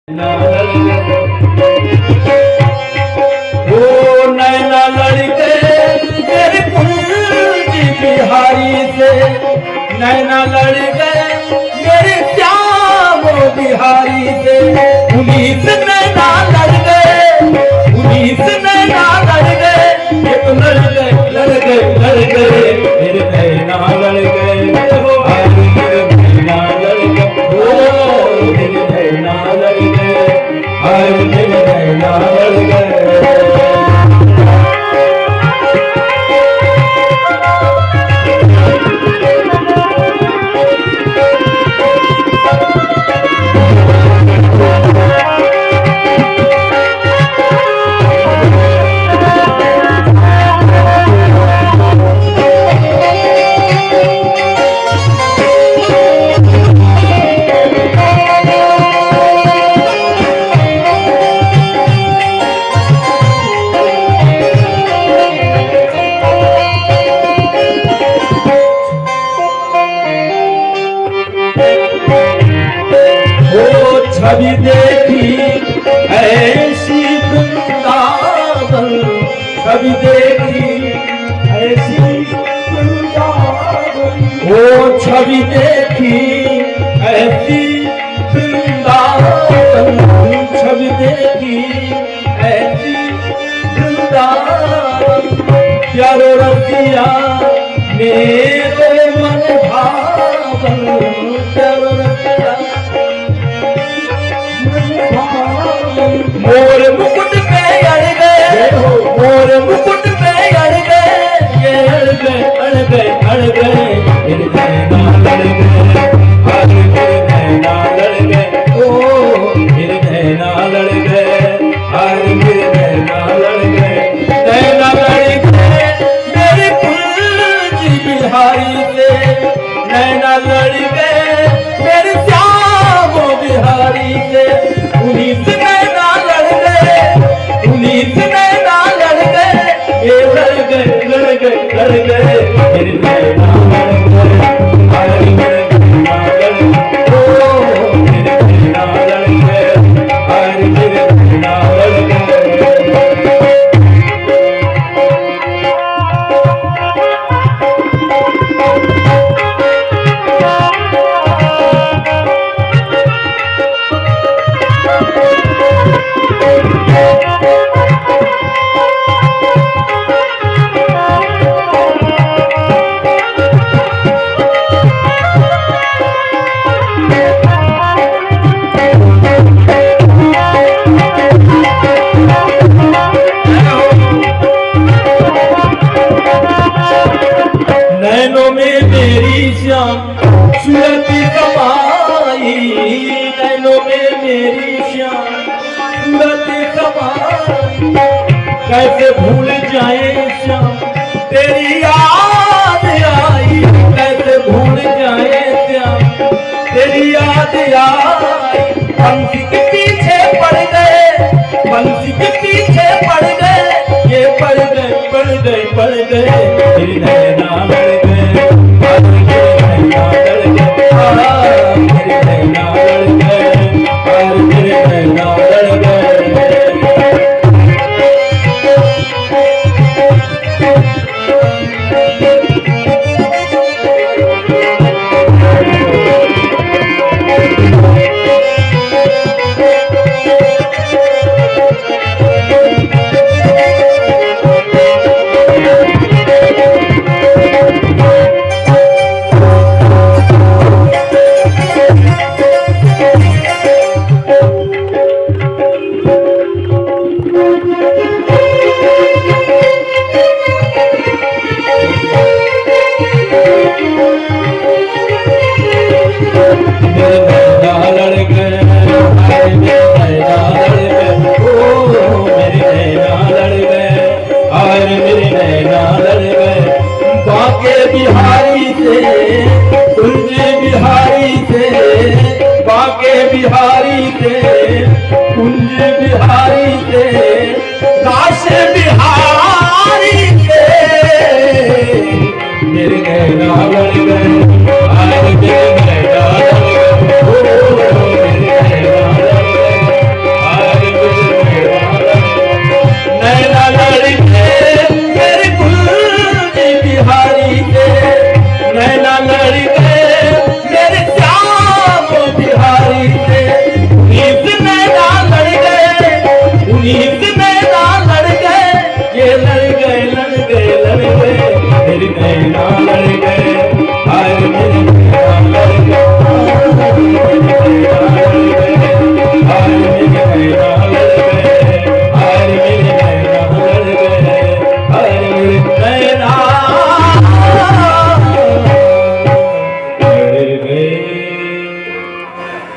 वो नैना लड़के मेरे कुंज बिहारी से, नैना लड़के मेरे श्याम बिहारी से, उन्हीं से नैना लड़ गए, उन्हीं से नैना लड़ गए, एक लड़ गए लड़ गए लड़ गए मेरे नैना लड़ गए, मेरे नैना लड़ गए, मेरे नैना लड़ गए, मेरे नैना लड़ गए। छवि देखी ऐसी वृंदावन, छवि देखी ऐसी वृंदावन, वो छवि देखी ऐसी वृंदावन, छवि देखी ऐसी वृंदावन, प्यारो रसिया मेरे मन भावन, प्यारो रसिया मोर मुकुट पे अड़ गए, मोर मुकुट पे अड़ गए, ये अड़ गए अड़ गए अड़ गए, मेरे नैना लड़ गए, मेरे नैना लड़ गए, ओ मेरे नैना लड़ गए, मेरे नैना लड़ गए, नैना लड़ गए मेरे कुंज बिहारी से, नैना लड़ गए मेरे श्याम बिहारी से, उन्हीं से नैना लड़ गए, उन्हीं से नैना लड़ गए, ये लड़ गए लड़ गए लड़ गए, मेरे नैना लड़ गए, मेरे नैना लड़ गए, ओ मेरे नैना लड़ गए, मेरे नैना लड़ गए। नैनों में मेरी श्याम सूरत समाई, नैनों में मेरी श्याम सूरत समाई, कैसे भूल जाए श्याम तेरी याद आई, कैसे भूल जाए श्याम तेरी याद आई, बंसी के पीछे पड़ गए, बंसी के पीछे पड़ गए, ये पड़ गए पड़ गए पड़ गए, मेरी नैना लड़ गए, मेरी नैना लड़ गए, मेरी नैना लड़ गए, मेरी नैना लड़ गए। बिहारी से कुंज बिहारी से, बाके बिहारी से कुंज बिहारी से,